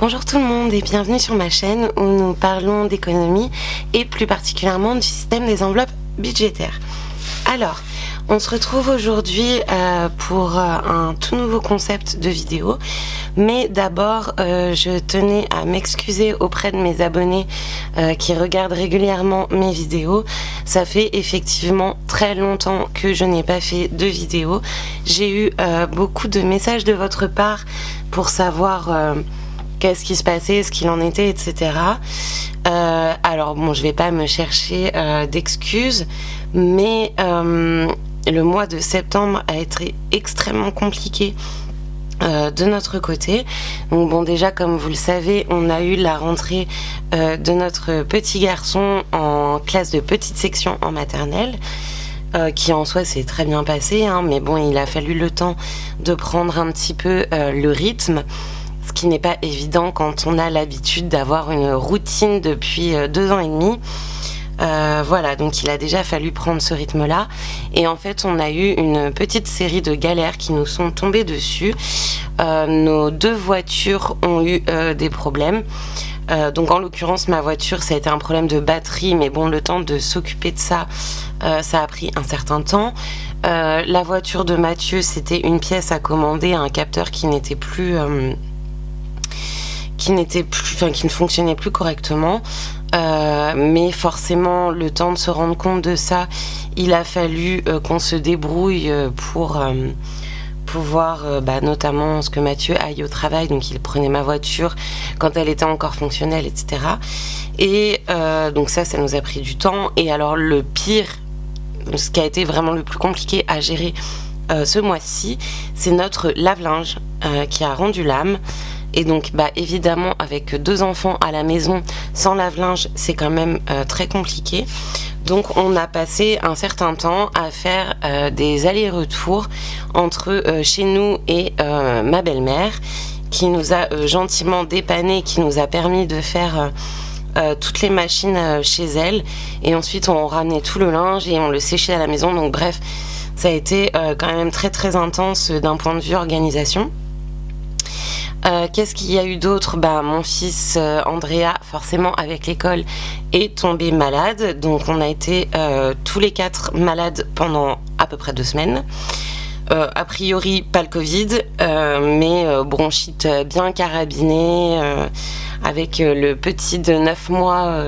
Bonjour tout le monde et bienvenue sur ma chaîne où nous parlons d'économie et plus particulièrement du système des enveloppes budgétaires. Alors, on se retrouve aujourd'hui pour un tout nouveau concept de vidéo, mais d'abord je tenais à m'excuser auprès de mes abonnés qui regardent régulièrement mes vidéos. Ça fait effectivement très longtemps que je n'ai pas fait de vidéo. J'ai eu beaucoup de messages de votre part pour savoir qu'est-ce qui se passait, ce qu'il en était, etc. Alors bon, je vais pas me chercher d'excuses, mais le mois de septembre a été extrêmement compliqué de notre côté. Donc bon, déjà comme vous le savez, on a eu la rentrée de notre petit garçon en classe de petite section en maternelle. Qui en soi s'est très bien passé, hein, mais bon, il a fallu le temps de prendre un petit peu le rythme. Ce qui n'est pas évident quand on a l'habitude d'avoir une routine depuis 2 ans et demi. Voilà, donc il a déjà fallu prendre ce rythme-là. Et en fait, on a eu une petite série de galères qui nous sont tombées dessus. Nos 2 voitures ont eu des problèmes. Donc en l'occurrence, ma voiture, ça a été un problème de batterie. Mais bon, le temps de s'occuper de ça, ça a pris un certain temps. La voiture de Mathieu, c'était une pièce à commander, un capteur qui n'était plus... qui ne fonctionnait plus correctement, mais forcément le temps de se rendre compte de ça, il a fallu qu'on se débrouille pour pouvoir notamment ce que Mathieu aille au travail, donc il prenait ma voiture quand elle était encore fonctionnelle, etc. Et donc ça nous a pris du temps. Et alors le pire, ce qui a été vraiment le plus compliqué à gérer ce mois-ci, c'est notre lave-linge qui a rendu l'âme. Et donc évidemment avec 2 enfants à la maison sans lave-linge, c'est quand même très compliqué. Donc on a passé un certain temps à faire des allers-retours entre chez nous et ma belle-mère, qui nous a gentiment dépanné, qui nous a permis de faire toutes les machines chez elle. Et ensuite on ramenait tout le linge et on le séchait à la maison. Donc bref, ça a été quand même très très intense d'un point de vue organisation. Qu'est-ce qu'il y a eu d'autre ? Mon fils Andrea, forcément avec l'école, est tombé malade. Donc on a été tous les 4 malades pendant à peu près 2 semaines. A priori pas le Covid, mais bronchite bien carabinée, avec le petit de 9 mois.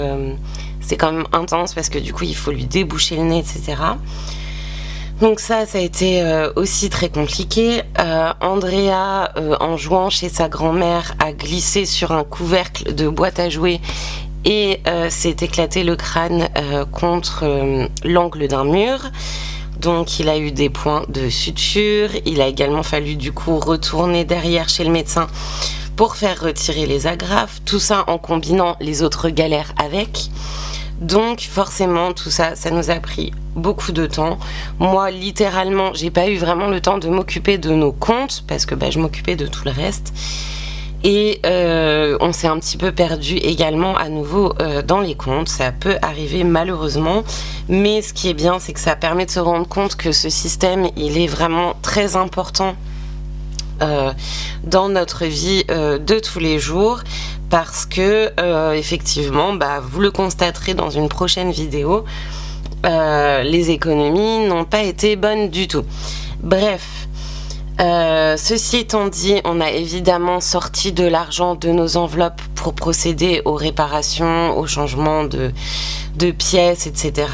C'est quand même intense parce que du coup il faut lui déboucher le nez, etc. Donc ça a été aussi très compliqué. Andrea, en jouant chez sa grand-mère, a glissé sur un couvercle de boîte à jouets et s'est éclaté le crâne contre l'angle d'un mur. Donc il a eu des points de suture. Il a également fallu du coup retourner derrière chez le médecin pour faire retirer les agrafes. Tout ça en combinant les autres galères avec. Donc forcément tout ça nous a pris beaucoup de temps. Moi littéralement j'ai pas eu vraiment le temps de m'occuper de nos comptes parce que je m'occupais de tout le reste. Et on s'est un petit peu perdu également à nouveau dans les comptes. Ça peut arriver malheureusement, mais ce qui est bien, c'est que ça permet de se rendre compte que ce système, il est vraiment très important dans notre vie de tous les jours, parce que effectivement, vous le constaterez dans une prochaine vidéo, les économies n'ont pas été bonnes du tout. Bref. Ceci étant dit, on a évidemment sorti de l'argent de nos enveloppes pour procéder aux réparations, au changement de pièces, etc.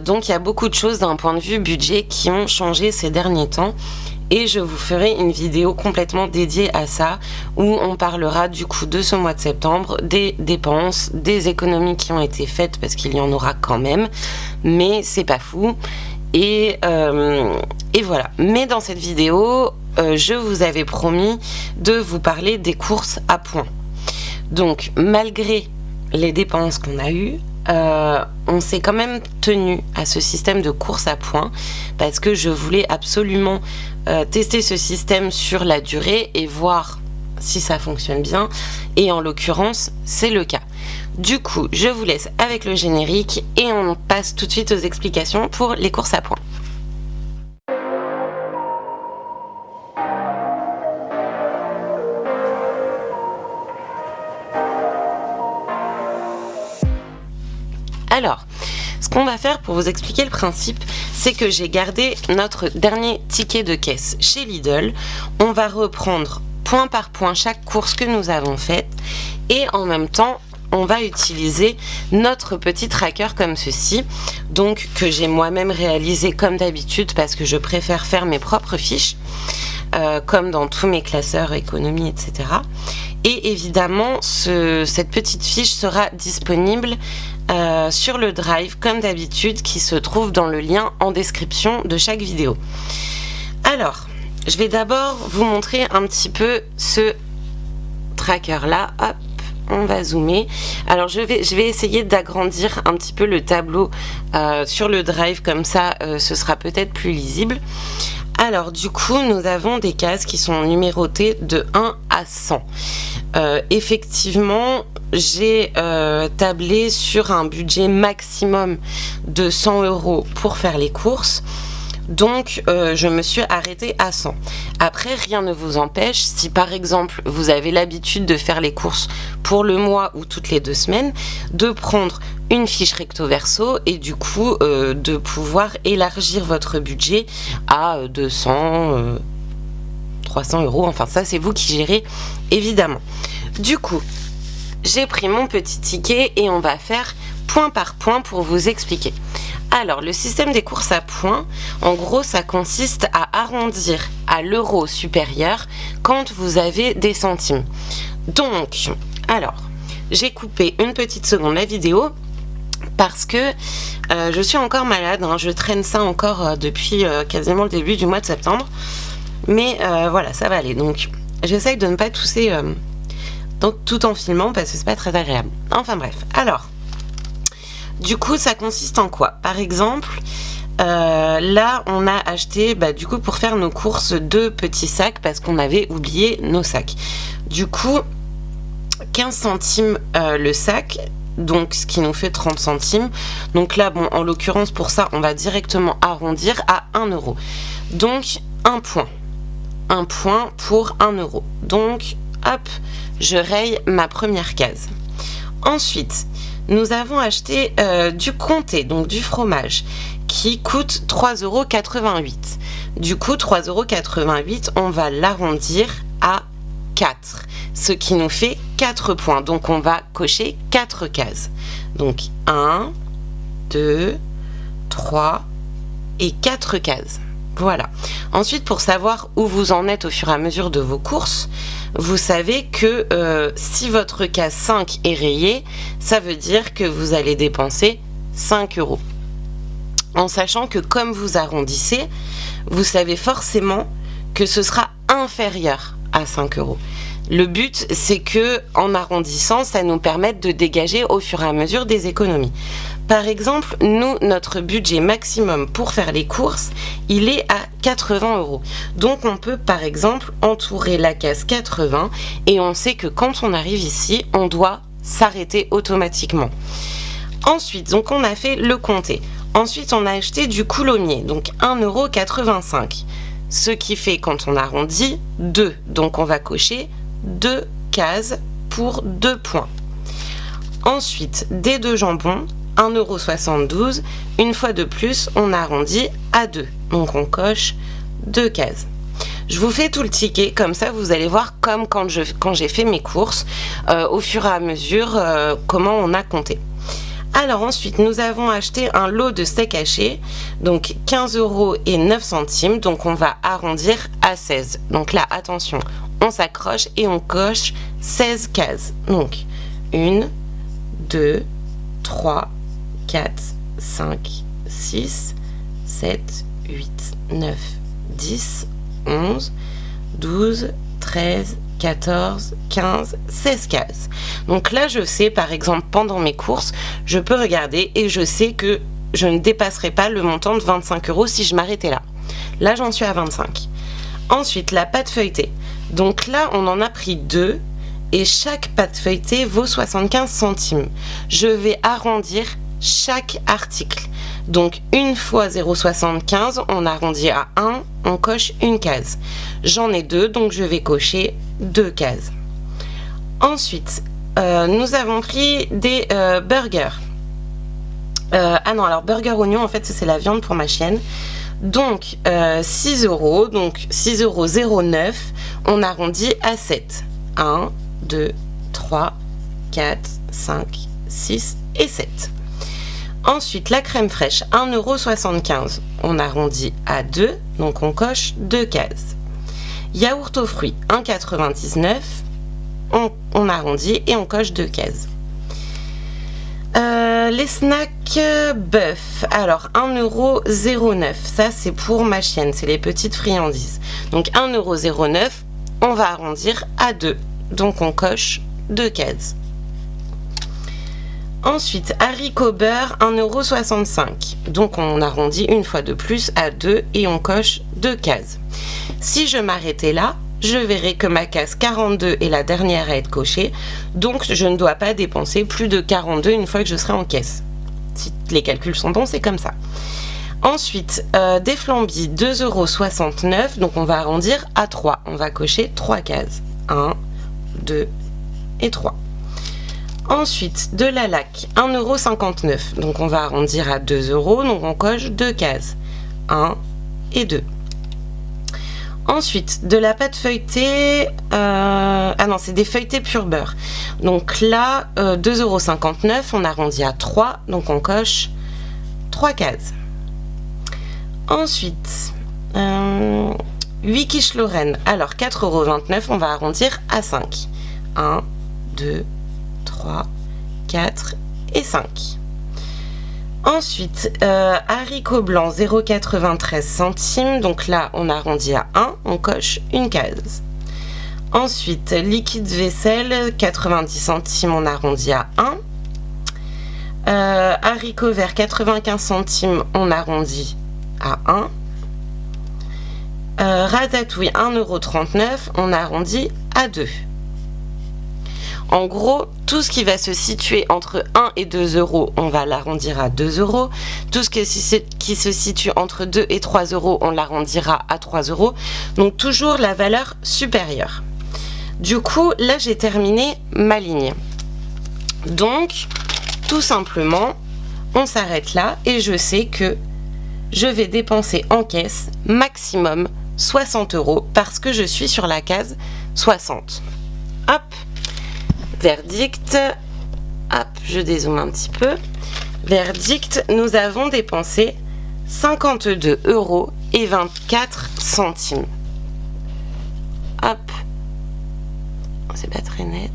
Donc il y a beaucoup de choses d'un point de vue budget qui ont changé ces derniers temps. Et je vous ferai une vidéo complètement dédiée à ça, où on parlera du coup de ce mois de septembre, des dépenses, des économies qui ont été faites, parce qu'il y en aura quand même, mais c'est pas fou. Et voilà. Mais dans cette vidéo, je vous avais promis de vous parler des courses à points. Donc, malgré les dépenses qu'on a eues, on s'est quand même tenu à ce système de courses à points parce que je voulais absolument tester ce système sur la durée et voir si ça fonctionne bien. Et en l'occurrence, c'est le cas. Du coup, je vous laisse avec le générique et on passe tout de suite aux explications pour les courses à points. Alors, ce qu'on va faire pour vous expliquer le principe, c'est que j'ai gardé notre dernier ticket de caisse chez Lidl. On va reprendre point par point chaque course que nous avons faite et en même temps, on va utiliser notre petit tracker comme ceci, donc que j'ai moi-même réalisé comme d'habitude parce que je préfère faire mes propres fiches, comme dans tous mes classeurs économie, etc. Et évidemment, cette petite fiche sera disponible sur le drive comme d'habitude qui se trouve dans le lien en description de chaque vidéo. Alors, je vais d'abord vous montrer un petit peu ce tracker là. Hop, on va zoomer. Alors je vais essayer d'agrandir un petit peu le tableau sur le drive, comme ça ce sera peut-être plus lisible. Alors du coup, nous avons des cases qui sont numérotées de 1 à 100. Effectivement, j'ai tablé sur un budget maximum de 100 € pour faire les courses. Donc, je me suis arrêtée à 100. Après, rien ne vous empêche, si par exemple, vous avez l'habitude de faire les courses pour le mois ou toutes les 2 semaines, de prendre une fiche recto verso et du coup, de pouvoir élargir votre budget à 200, 300 €. Enfin, ça, c'est vous qui gérez, évidemment. Du coup, j'ai pris mon petit ticket et on va faire point par point pour vous expliquer. Alors, le système des courses à points, en gros, ça consiste à arrondir à l'euro supérieur quand vous avez des centimes. Donc, alors, j'ai coupé une petite seconde la vidéo parce que je suis encore malade, hein, je traîne ça encore depuis quasiment le début du mois de septembre. Mais voilà, ça va aller. Donc, j'essaye de ne pas tousser tout en filmant parce que c'est pas très agréable. Enfin bref, alors... Du coup, ça consiste en quoi? Par exemple, là, on a acheté, du coup, pour faire nos courses, 2 petits sacs parce qu'on avait oublié nos sacs. Du coup, 15 centimes le sac, donc ce qui nous fait 30 centimes. Donc là, bon, en l'occurrence, pour ça, on va directement arrondir à 1 €. Donc, un point. Un point pour 1 €. Donc, hop, je raye ma première case. Ensuite, nous avons acheté du comté, donc du fromage, qui coûte 3,88 €. Du coup, 3,88 €, on va l'arrondir à 4, ce qui nous fait 4 points. Donc, on va cocher 4 cases. Donc, 1, 2, 3 et 4 cases. Voilà. Ensuite, pour savoir où vous en êtes au fur et à mesure de vos courses, vous savez que si votre case 5 est rayée, ça veut dire que vous allez dépenser 5 €. En sachant que comme vous arrondissez, vous savez forcément que ce sera inférieur à 5 €. Le but, c'est que en arrondissant, ça nous permette de dégager au fur et à mesure des économies. Par exemple, nous, notre budget maximum pour faire les courses, il est à 80 €. Donc, on peut, par exemple, entourer la case 80 et on sait que quand on arrive ici, on doit s'arrêter automatiquement. Ensuite, donc, on a fait le comté. Ensuite, on a acheté du coulommiers, donc 1,85 €. Ce qui fait, quand on arrondit, 2. Donc, on va cocher 2 cases pour 2 points. Ensuite, des 2 jambons, 1,72 €. Une fois de plus, on arrondit à 2. Donc, on coche 2 cases. Je vous fais tout le ticket, comme ça, vous allez voir comme quand j'ai fait mes courses, au fur et à mesure, comment on a compté. Alors ensuite, nous avons acheté un lot de steak haché, donc 15,09 €. Donc, on va arrondir à 16. Donc là, attention, on s'accroche et on coche 16 cases. Donc, 1, 2, 3, 4, 5, 6, 7, 8, 9, 10, 11, 12, 13, 14, 15, 16 cases. Donc là, je sais, par exemple, pendant mes courses, je peux regarder et je sais que je ne dépasserai pas le montant de 25 € si je m'arrêtais là. Là, j'en suis à 25. Ensuite, la pâte feuilletée. Donc là, on en a pris 2 et chaque pâte feuilletée vaut 75 centimes. Je vais arrondir chaque article. Donc, 1 fois 0,75, on arrondit à 1, on coche une case. J'en ai 2, donc je vais cocher 2 cases. Ensuite, nous avons pris des burgers. Ah non, alors burger oignon, en fait, c'est la viande pour ma chienne. Donc 6 euros, donc 6,09 €, on arrondit à 7. 1, 2, 3, 4, 5, 6 et 7. Ensuite, la crème fraîche, 1,75 €, on arrondit à 2, donc on coche 2 cases. Yaourt aux fruits, 1,99 €, on arrondit et on coche 2 cases. Les snacks bœuf, alors 1,09 €, ça c'est pour ma chienne, c'est les petites friandises. Donc 1,09 €, on va arrondir à 2, donc on coche 2 cases. Ensuite, haricots beurre, 1,65 €, donc on arrondit une fois de plus à 2 et on coche 2 cases. Si je m'arrêtais là, je verrai que ma case 42 est la dernière à être cochée, donc je ne dois pas dépenser plus de 42 une fois que je serai en caisse. Si les calculs sont bons, c'est comme ça. Ensuite, des flambis, 2,69 €, donc on va arrondir à 3. On va cocher 3 cases. 1, 2 et 3. Ensuite, de la laque, 1,59 €, donc on va arrondir à 2 €, donc on coche 2 cases. 1 et 2. Ensuite, de la pâte feuilletée, ah non, c'est des feuilletés pur beurre. Donc là, 2,59 €, on arrondit à 3, donc on coche 3 cases. Ensuite, 8 quiches Lorraine, alors 4,29 €, on va arrondir à 5. 1, 2, 3, 4 et 5. Ensuite, haricots blancs, 0,93 €, donc là on arrondit à 1, on coche une case. Ensuite, liquide vaisselle, 90 centimes, on arrondit à 1. Haricots verts, 95 centimes, on arrondit à 1. Ratatouille, 1,39 €, on arrondit à 2. En gros, tout ce qui va se situer entre 1 et 2 €, on va l'arrondir à 2 €. Tout ce qui se situe entre 2 et 3 €, on l'arrondira à 3 €. Donc toujours la valeur supérieure. Du coup, là, j'ai terminé ma ligne. Donc, tout simplement, on s'arrête là et je sais que je vais dépenser en caisse maximum 60 € parce que je suis sur la case 60. Hop! Verdict, hop, je dézoome un petit peu. Verdict, nous avons dépensé 52,24 €. Hop, c'est pas très net.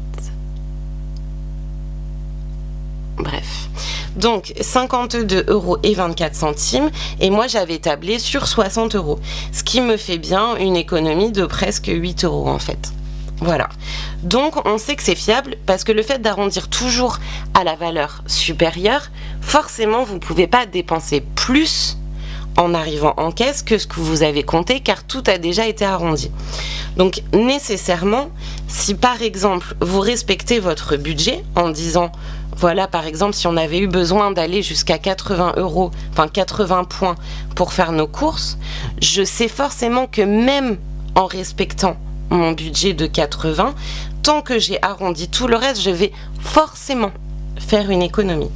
Bref, donc 52,24 € et moi j'avais tablé sur 60 €, ce qui me fait bien une économie de presque 8 € en fait. Voilà, donc on sait que c'est fiable parce que le fait d'arrondir toujours à la valeur supérieure, forcément vous ne pouvez pas dépenser plus en arrivant en caisse que ce que vous avez compté car tout a déjà été arrondi. Donc nécessairement, si par exemple vous respectez votre budget en disant voilà par exemple si on avait eu besoin d'aller jusqu'à 80 €, enfin 80 points pour faire nos courses, je sais forcément que même en respectant mon budget de 80, tant que j'ai arrondi tout le reste, je vais forcément faire une économie.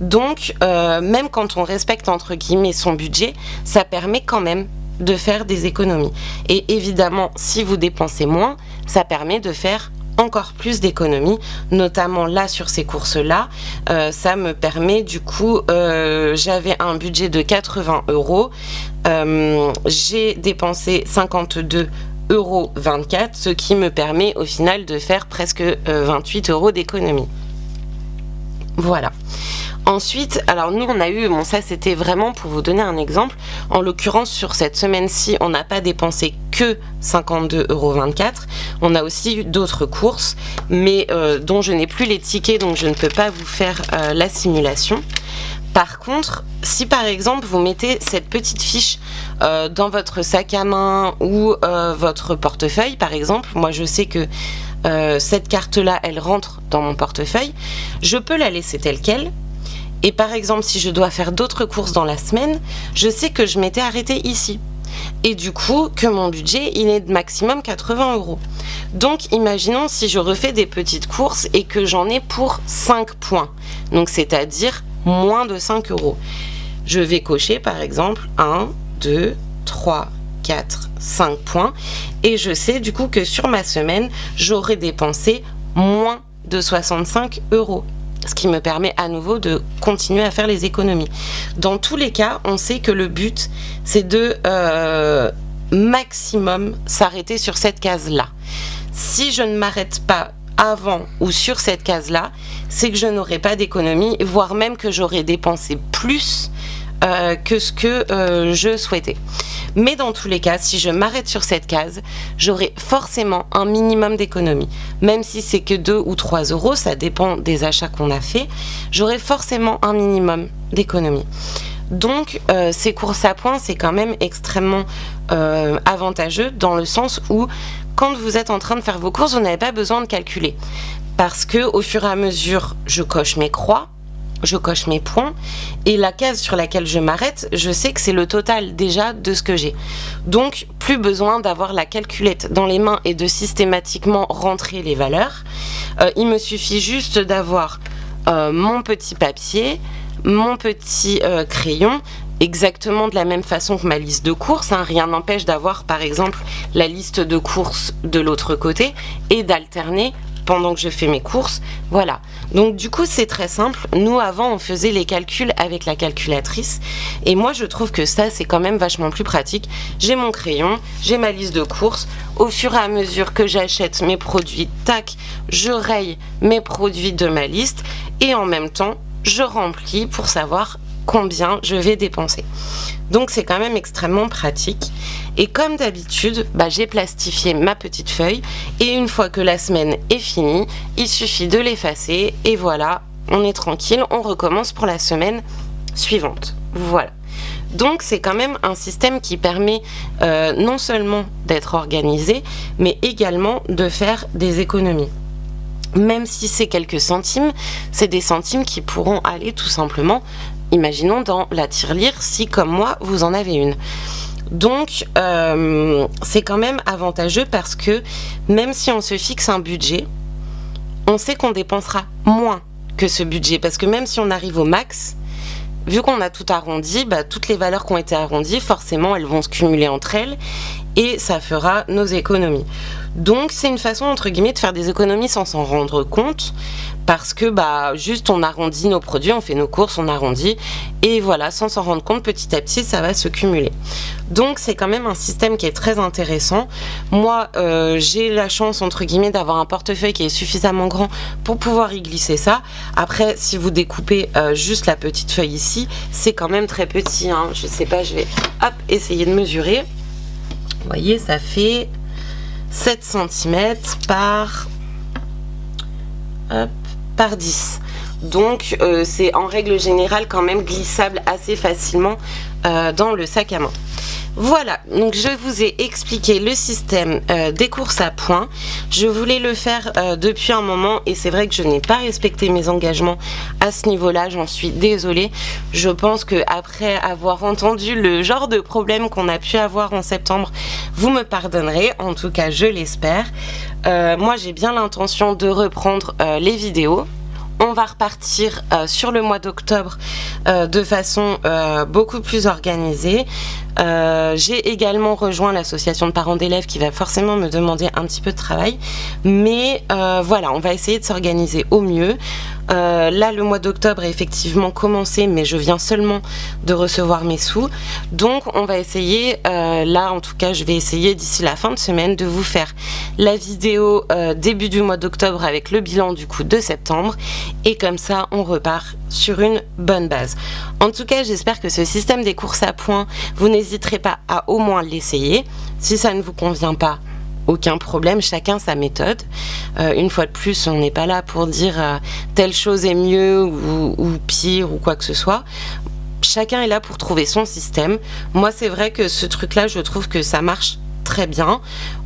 Donc, même quand on respecte entre guillemets son budget, ça permet quand même de faire des économies. Et évidemment, si vous dépensez moins, ça permet de faire encore plus d'économies, notamment là sur ces courses-là. Ça me permet du coup, j'avais un budget de 80 €, j'ai dépensé 52,24 €, ce qui me permet au final de faire presque 28 € d'économie. Voilà. Ensuite, alors nous on a eu, bon ça c'était vraiment pour vous donner un exemple, en l'occurrence sur cette semaine-ci on n'a pas dépensé que 52,24 €, on a aussi eu d'autres courses, mais dont je n'ai plus les tickets donc je ne peux pas vous faire la simulation. Par contre, si par exemple vous mettez cette petite fiche dans votre sac à main ou votre portefeuille par exemple, moi je sais que cette carte-là elle rentre dans mon portefeuille, je peux la laisser telle quelle. Et par exemple, si je dois faire d'autres courses dans la semaine, je sais que je m'étais arrêtée ici. Et du coup, que mon budget, il est de maximum 80 €. Donc, imaginons si je refais des petites courses et que j'en ai pour 5 points. Donc, c'est-à-dire moins de 5 euros. Je vais cocher par exemple 1, 2, 3, 4, 5 points et je sais du coup que sur ma semaine, j'aurai dépensé moins de 65 euros. Ce qui me permet à nouveau de continuer à faire les économies. Dans tous les cas, on sait que le but, c'est de maximum s'arrêter sur cette case-là. Si je ne m'arrête pas avant ou sur cette case-là, c'est que je n'aurai pas d'économie, voire même que j'aurai dépensé plus que ce que je souhaitais. Mais dans tous les cas, si je m'arrête sur cette case, j'aurai forcément un minimum d'économie. Même si c'est que 2 ou 3 euros, ça dépend des achats qu'on a fait, j'aurai forcément un minimum d'économie. Donc, ces courses à points, c'est quand même extrêmement avantageux dans le sens où, quand vous êtes en train de faire vos courses, vous n'avez pas besoin de calculer. Parce que, au fur et à mesure, je coche mes croix, je coche mes points et la case sur laquelle je m'arrête, je sais que c'est le total déjà de ce que j'ai. Donc, plus besoin d'avoir la calculette dans les mains et de systématiquement rentrer les valeurs. Il me suffit juste d'avoir mon petit papier, mon petit crayon, exactement de la même façon que ma liste de courses. Rien n'empêche d'avoir par exemple la liste de courses de l'autre côté et d'alterner pendant que je fais mes courses, voilà. Donc du coup c'est très simple, nous avant on faisait les calculs avec la calculatrice et moi je trouve que ça c'est quand même vachement plus pratique. J'ai mon crayon, j'ai ma liste de courses, au fur et à mesure que j'achète mes produits, tac, je raye mes produits de ma liste et en même temps je remplis pour savoir combien je vais dépenser. Donc c'est quand même extrêmement pratique. Et comme d'habitude, j'ai plastifié ma petite feuille et une fois que la semaine est finie, il suffit de l'effacer et voilà, on est tranquille, on recommence pour la semaine suivante. Voilà. Donc c'est quand même un système qui permet non seulement d'être organisé, mais également de faire des économies. Même si c'est quelques centimes, c'est des centimes qui pourront aller tout simplement, imaginons dans la tirelire, si comme moi vous en avez une. Donc c'est quand même avantageux parce que même si on se fixe un budget, on sait qu'on dépensera moins que ce budget parce que même si on arrive au max, vu qu'on a tout arrondi, toutes les valeurs qui ont été arrondies, forcément elles vont se cumuler entre elles et ça fera nos économies. Donc c'est une façon entre guillemets de faire des économies sans s'en rendre compte parce que juste on arrondit nos produits, on fait nos courses, on arrondit et voilà, sans s'en rendre compte, petit à petit ça va se cumuler. Donc c'est quand même un système qui est très intéressant. Moi j'ai la chance entre guillemets d'avoir un portefeuille qui est suffisamment grand pour pouvoir y glisser ça. Après si vous découpez juste la petite feuille ici, c'est quand même très petit, je sais pas, je vais essayer de mesurer. Vous voyez, ça fait 7 cm par 10. Donc c'est en règle générale quand même glissable assez facilement dans le sac à main. Voilà, donc je vous ai expliqué le système des courses à points. Je voulais le faire depuis un moment et c'est vrai que je n'ai pas respecté mes engagements à ce niveau-là, j'en suis désolée. Je pense que après avoir entendu le genre de problème qu'on a pu avoir en septembre, vous me pardonnerez, en tout cas je l'espère. Moi j'ai bien l'intention de reprendre les vidéos. On va repartir sur le mois d'octobre de façon beaucoup plus organisée. J'ai également rejoint l'association de parents d'élèves qui va forcément me demander un petit peu de travail. Mais voilà, on va essayer de s'organiser au mieux. Là, le mois d'octobre a effectivement commencé, mais je viens seulement de recevoir mes sous. Donc, on va essayer, là en tout cas, je vais essayer d'ici la fin de semaine de vous faire la vidéo début du mois d'octobre avec le bilan du coup de septembre. Et comme ça, on repart sur une bonne base. En tout cas, j'espère que ce système des courses à points, vous n'hésiterez pas à au moins l'essayer. Si ça ne vous convient pas, aucun problème, chacun sa méthode. Une fois de plus, on n'est pas là pour dire telle chose est mieux ou pire ou quoi que ce soit. Chacun est là pour trouver son système. Moi, c'est vrai que ce truc-là, je trouve que ça marche très bien.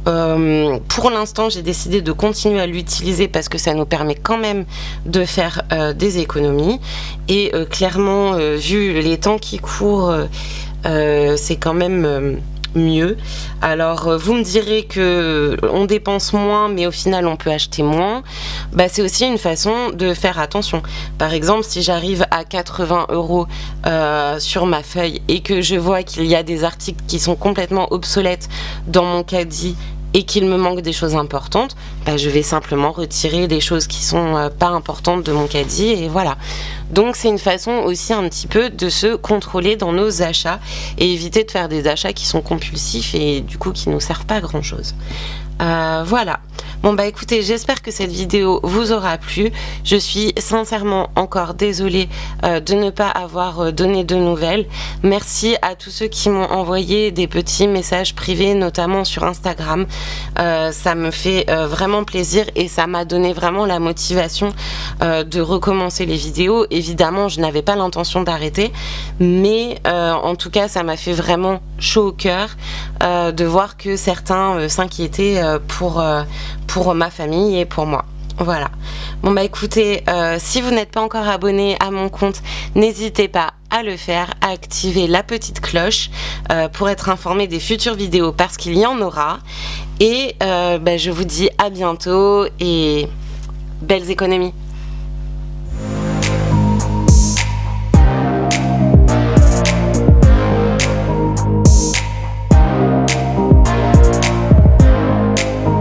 Pour l'instant, j'ai décidé de continuer à l'utiliser parce que ça nous permet quand même de faire des économies. Et clairement, vu les temps qui courent, c'est quand même mieux. Alors vous me direz que on dépense moins mais au final on peut acheter moins. Bah, c'est aussi une façon de faire attention. Par exemple, si j'arrive à 80 € sur ma feuille et que je vois qu'il y a des articles qui sont complètement obsolètes dans mon caddie et qu'il me manque des choses importantes, bah, je vais simplement retirer les choses qui sont pas importantes de mon caddie et voilà. Donc c'est une façon aussi un petit peu de se contrôler dans nos achats et éviter de faire des achats qui sont compulsifs et du coup qui nous servent pas à grand chose. Voilà. Bon bah écoutez, j'espère que cette vidéo vous aura plu. Je suis sincèrement encore désolée de ne pas avoir donné de nouvelles. Merci à tous ceux qui m'ont envoyé des petits messages privés, notamment sur Instagram. Ça me fait vraiment plaisir et ça m'a donné vraiment la motivation de recommencer les vidéos. Évidemment, je n'avais pas l'intention d'arrêter, mais en tout cas, ça m'a fait vraiment chaud au cœur de voir que certains s'inquiétaient pour ma famille et pour moi. Voilà. Bon bah écoutez, si vous n'êtes pas encore abonné à mon compte, n'hésitez pas à le faire, à activer la petite cloche pour être informé des futures vidéos parce qu'il y en aura. Et je vous dis à bientôt et belles économies.